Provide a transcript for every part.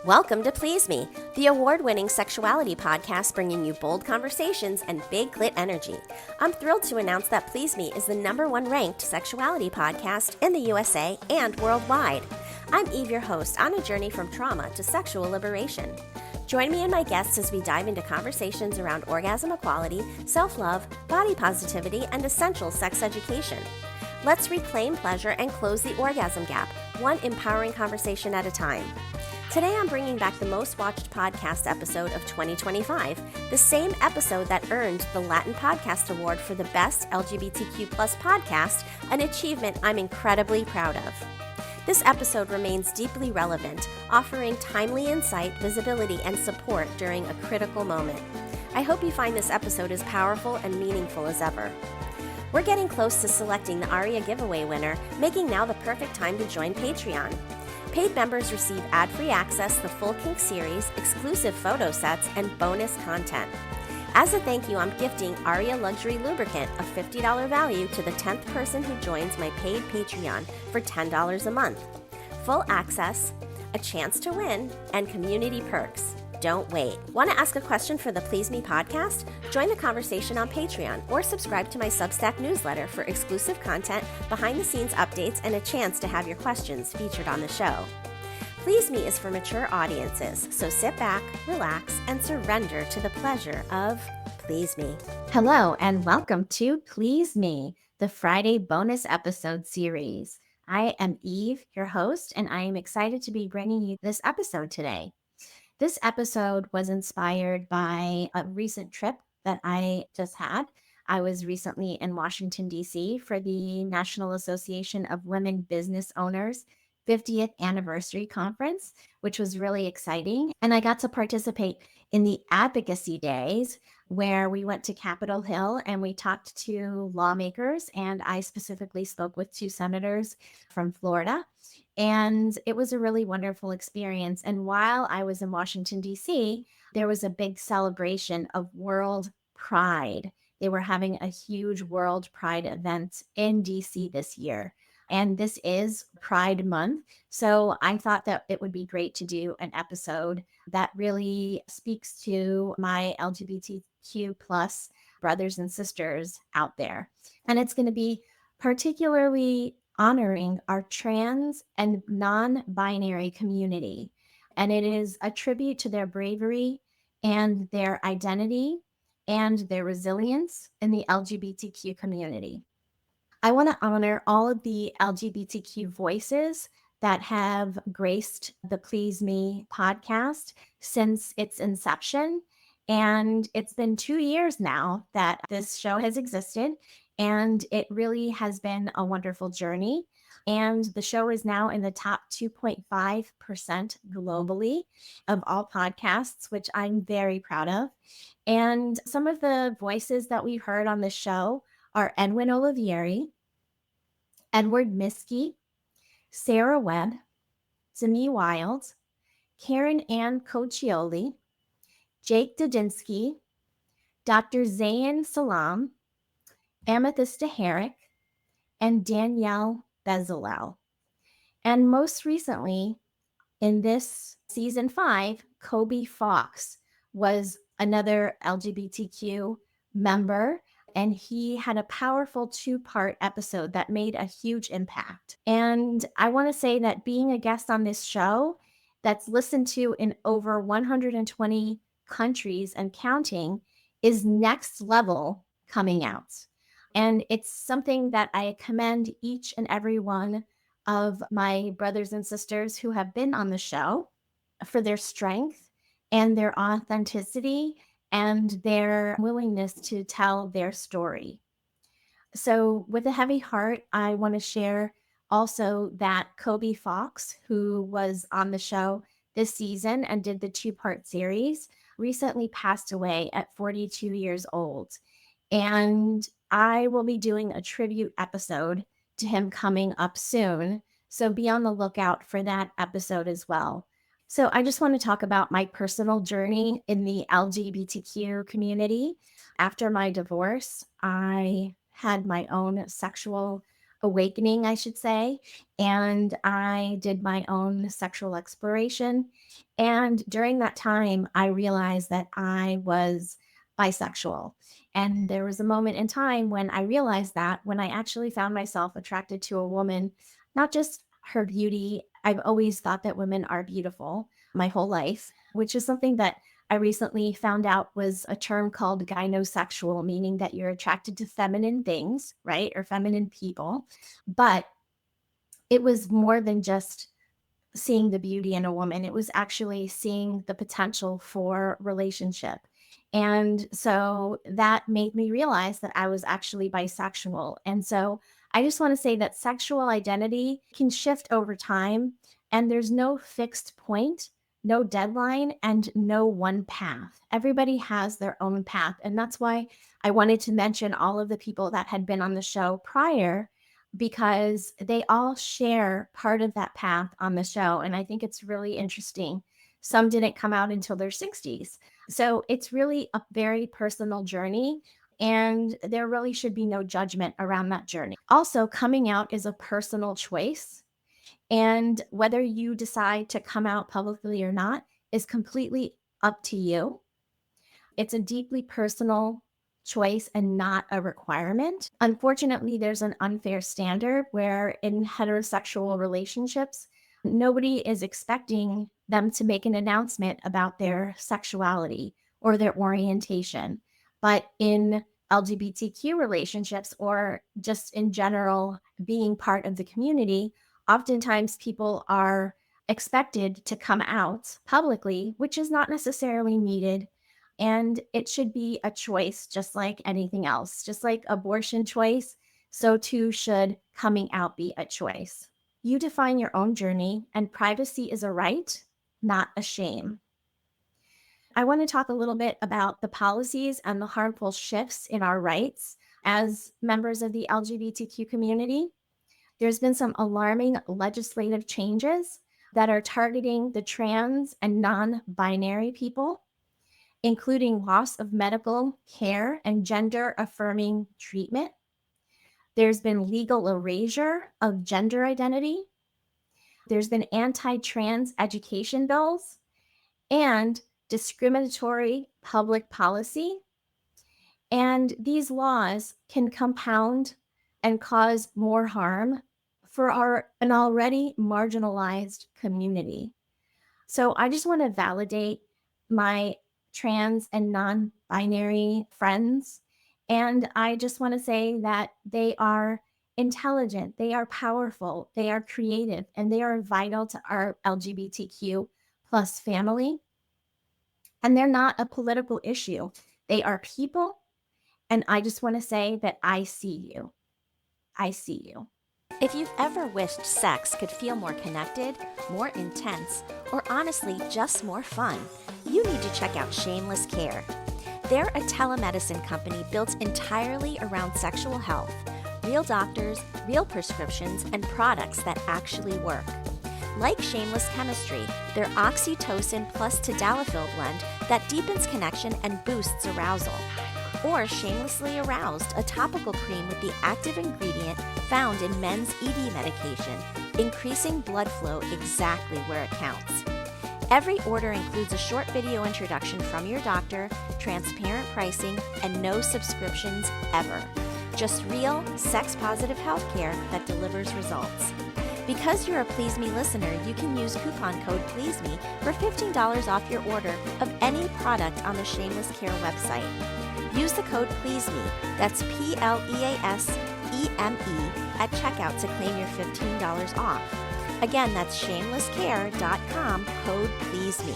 Welcome to Please Me, the award-winning sexuality podcast bringing you bold conversations and big clit energy. I'm thrilled to announce that Please Me is the #1 ranked sexuality podcast in the USA and worldwide. I'm Eve, your host, on a journey from trauma to sexual liberation. Join me and my guests as we dive into conversations around orgasm equality, self-love, body positivity, and essential sex education. Let's reclaim pleasure and close the orgasm gap, one empowering conversation at a time. Today I'm bringing back the most watched podcast episode of 2025, the same episode that earned the Latin Podcast Award for the Best LGBTQ Plus Podcast, an achievement I'm incredibly proud of. This episode remains deeply relevant, offering timely insight, visibility, and support during a critical moment. I hope you find this episode as powerful and meaningful as ever. We're getting close to selecting the ARIA giveaway winner, making now the perfect time to join Patreon. Paid members receive ad-free access, the full kink series, exclusive photo sets, and bonus content. As a thank you, I'm gifting ARIA Luxury Lubricant, a $50 value, to the 10th person who joins my paid Patreon for $10 a month. Full access, a chance to win, and community perks. Don't wait. Want to ask a question for the Please Me podcast? Join the conversation on Patreon or subscribe to my Substack newsletter for exclusive content, behind-the-scenes updates, and a chance to have your questions featured on the show. Please Me is for mature audiences, so sit back, relax, and surrender to the pleasure of Please Me. Hello, and welcome to Please Me, the Friday bonus episode series. I am Eve, your host, and I am excited to be bringing you this episode today. This episode was inspired by a recent trip that I just had. I was recently in Washington, D.C. for the National Association of Women Business Owners 50th Anniversary Conference, which was really exciting. And I got to participate in the advocacy days where we went to Capitol Hill and we talked to lawmakers. And I specifically spoke with 2 senators from Florida. And it was a really wonderful experience. And while I was in Washington, D.C., there was a big celebration of World Pride. They were having a huge World Pride event in D.C. this year. And this is Pride Month. So I thought that it would be great to do an episode that really speaks to my LGBTQ plus brothers and sisters out there. And it's going to be particularly honoring our trans and non-binary community. And it is a tribute to their bravery and their identity and their resilience in the LGBTQ community. I want to honor all of the LGBTQ voices that have graced the Please Me podcast since its inception. And it's been 2 years now that this show has existed. And it really has been a wonderful journey. And the show is now in the top 2.5% globally of all podcasts, which I'm very proud of. And some of the voices that we heard on the show are Edwin Olivieri, Edward Miskey, Sarah Webb, Zemi Wild, Karen Ann Coccioli, Jake Dudinsky, Dr. Zayn Salam, Amethysta Herrick, and Danielle Bezalel. And most recently, in this season 5, Kobe Fox was another LGBTQ member, and he had a powerful 2-part episode that made a huge impact. And I want to say that being a guest on this show that's listened to in over 120 countries and counting is next level coming out. And it's something that I commend each and every one of my brothers and sisters who have been on the show for their strength and their authenticity and their willingness to tell their story. So with a heavy heart, I want to share also that Kobe Fox, who was on the show this season and did the 2-part series, recently passed away at 42 years old. And I will be doing a tribute episode to him coming up soon. So be on the lookout for that episode as well. So I just want to talk about my personal journey in the LGBTQ community. After my divorce, I had my own sexual awakening, I should say. And I did my own sexual exploration. And during that time, I realized that I was bisexual. And there was a moment in time when I realized that when I actually found myself attracted to a woman, not just her beauty. I've always thought that women are beautiful my whole life, which is something that I recently found out was a term called gynosexual, meaning that you're attracted to feminine things, right? Or feminine people. But it was more than just seeing the beauty in a woman. It was actually seeing the potential for relationship. And so that made me realize that I was actually bisexual. And so I just want to say that sexual identity can shift over time, and there's no fixed point, no deadline, and no one path. Everybody has their own path. And that's why I wanted to mention all of the people that had been on the show prior, because they all share part of that path on the show. And I think it's really interesting. Some didn't come out until their 60s. So it's really a very personal journey. And there really should be no judgment around that journey. Also, coming out is a personal choice. And whether you decide to come out publicly or not is completely up to you. It's a deeply personal choice and not a requirement. Unfortunately, there's an unfair standard where in heterosexual relationships, nobody is expecting them to make an announcement about their sexuality or their orientation. But in LGBTQ relationships, or just in general, being part of the community, oftentimes people are expected to come out publicly, which is not necessarily needed. And it should be a choice, just like anything else. Just like abortion choice, so too should coming out be a choice. You define your own journey, and privacy is a right, not a shame. I want to talk a little bit about the policies and the harmful shifts in our rights as members of the LGBTQ community. There's been some alarming legislative changes that are targeting the trans and non-binary people, including loss of medical care and gender affirming treatment. There's been legal erasure of gender identity. There's been anti-trans education bills and discriminatory public policy. And these laws can compound and cause more harm for an already marginalized community. So I just want to validate my trans and non-binary friends. And I just want to say that they are intelligent, they are powerful, they are creative, and they are vital to our LGBTQ plus family. And they're not a political issue. They are people. And I just want to say that I see you. I see you. If you've ever wished sex could feel more connected, more intense, or honestly just more fun, you need to check out Shameless Care. They're a telemedicine company built entirely around sexual health, real doctors, real prescriptions, and products that actually work. Like Shameless Chemistry, their oxytocin plus tadalafil blend that deepens connection and boosts arousal. Or Shamelessly Aroused, a topical cream with the active ingredient found in men's ED medication, increasing blood flow exactly where it counts. Every order includes a short video introduction from your doctor, transparent pricing, and no subscriptions ever. Just real, sex-positive healthcare that delivers results. Because you're a Please Me listener, you can use coupon code PLEASEME for $15 off your order of any product on the Shameless Care website. Use the code PLEASEME, that's PLEASEME, at checkout to claim your $15 off. Again, that's shamelesscare.com, code PLEASEME.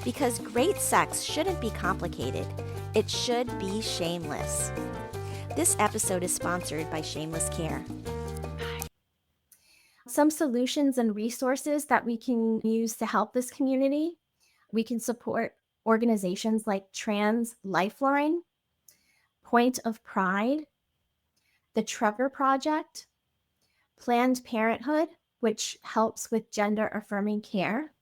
Because great sex shouldn't be complicated. It should be shameless. This episode is sponsored by Shameless Care. Some solutions and resources that we can use to help this community. We can support organizations like Trans Lifeline, Point of Pride, the Trevor Project, Planned Parenthood, which helps with gender affirming care.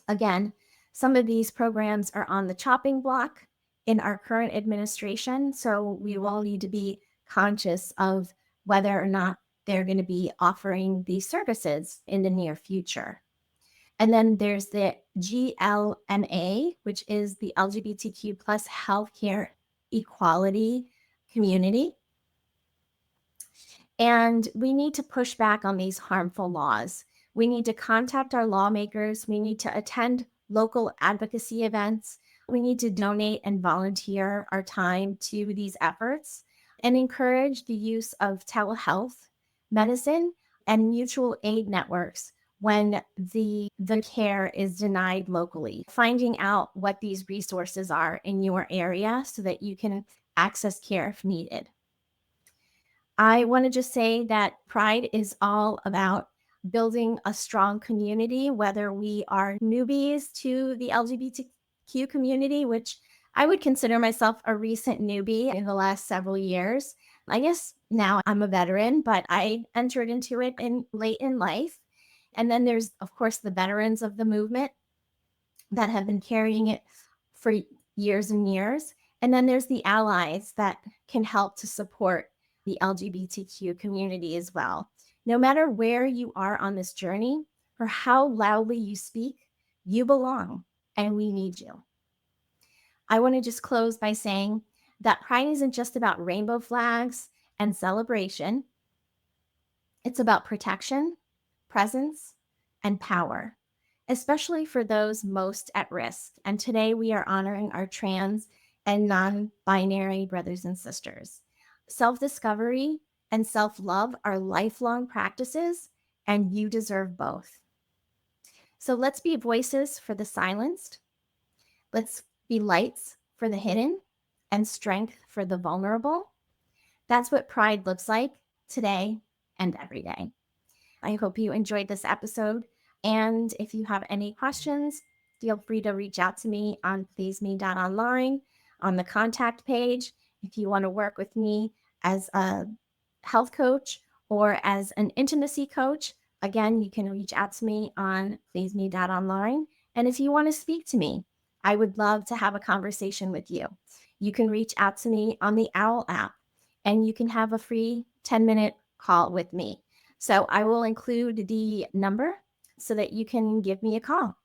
Again, some of these programs are on the chopping block in our current administration, so we will need to be conscious of whether or not they're going to be offering these services in the near future. And then there's the GLMA, which is the LGBTQ plus healthcare equality community. And we need to push back on these harmful laws. We need to contact our lawmakers. We need to attend local advocacy events. We need to donate and volunteer our time to these efforts and encourage the use of telehealth, medicine, and mutual aid networks when the care is denied locally. Finding out what these resources are in your area so that you can access care if needed. I want to just say that Pride is all about building a strong community, whether we are newbies to the LGBTQ community, which I would consider myself a recent newbie in the last several years. I guess now I'm a veteran, but I entered into it late in life. And then there's, of course, the veterans of the movement that have been carrying it for years and years. And then there's the allies that can help to support the LGBTQ community as well. No matter where you are on this journey or how loudly you speak, you belong and we need you. I want to just close by saying that Pride isn't just about rainbow flags and celebration. It's about protection, presence, and power, especially for those most at risk. And today we are honoring our trans and non-binary brothers and sisters. Self-discovery and self-love are lifelong practices, and you deserve both. So let's be voices for the silenced. Let's be lights for the hidden and strength for the vulnerable. That's what Pride looks like today and every day. I hope you enjoyed this episode. And if you have any questions, feel free to reach out to me on pleaseme.online on the contact page. If you want to work with me as a health coach or as an intimacy coach, again, you can reach out to me on pleaseme.online. And if you want to speak to me, I would love to have a conversation with you. You can reach out to me on the OWL app and you can have a free 10-minute call with me. So I will include the number so that you can give me a call.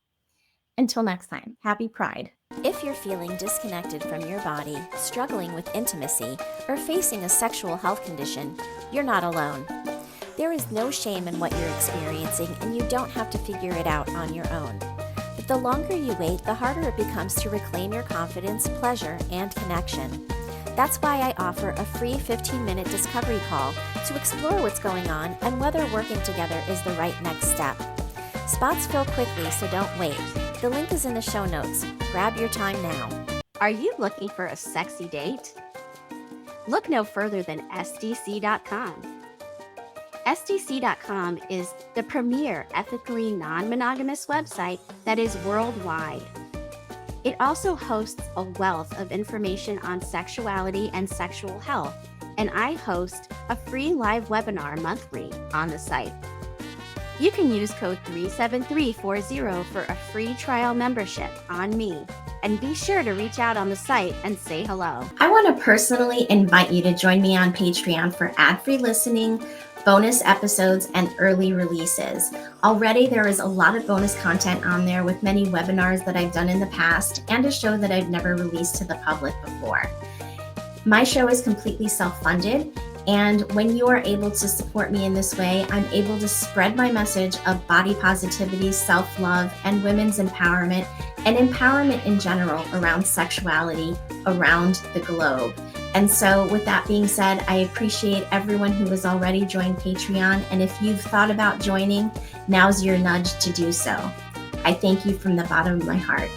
Until next time, happy Pride. If you're feeling disconnected from your body, struggling with intimacy, or facing a sexual health condition, you're not alone. There is no shame in what you're experiencing, and you don't have to figure it out on your own. But the longer you wait, the harder it becomes to reclaim your confidence, pleasure, and connection. That's why I offer a free 15-minute discovery call to explore what's going on and whether working together is the right next step. Spots fill quickly, so don't wait. The link is in the show notes. Grab your time now. Are you looking for a sexy date? Look no further than SDC.com. SDC.com is the premier ethically non-monogamous website that is worldwide. It also hosts a wealth of information on sexuality and sexual health, and I host a free live webinar monthly on the site. You can use code 37340 for a free trial membership on me, and be sure to reach out on the site and say hello. I want to personally invite you to join me on Patreon for ad-free listening, bonus episodes, and early releases. Already there is a lot of bonus content on there with many webinars that I've done in the past and a show that I've never released to the public before. My show is completely self-funded, and when you are able to support me in this way, I'm able to spread my message of body positivity, self-love, and women's empowerment, and empowerment in general around sexuality around the globe. And so with that being said, I appreciate everyone who has already joined Patreon. And if you've thought about joining, now's your nudge to do so. I thank you from the bottom of my heart.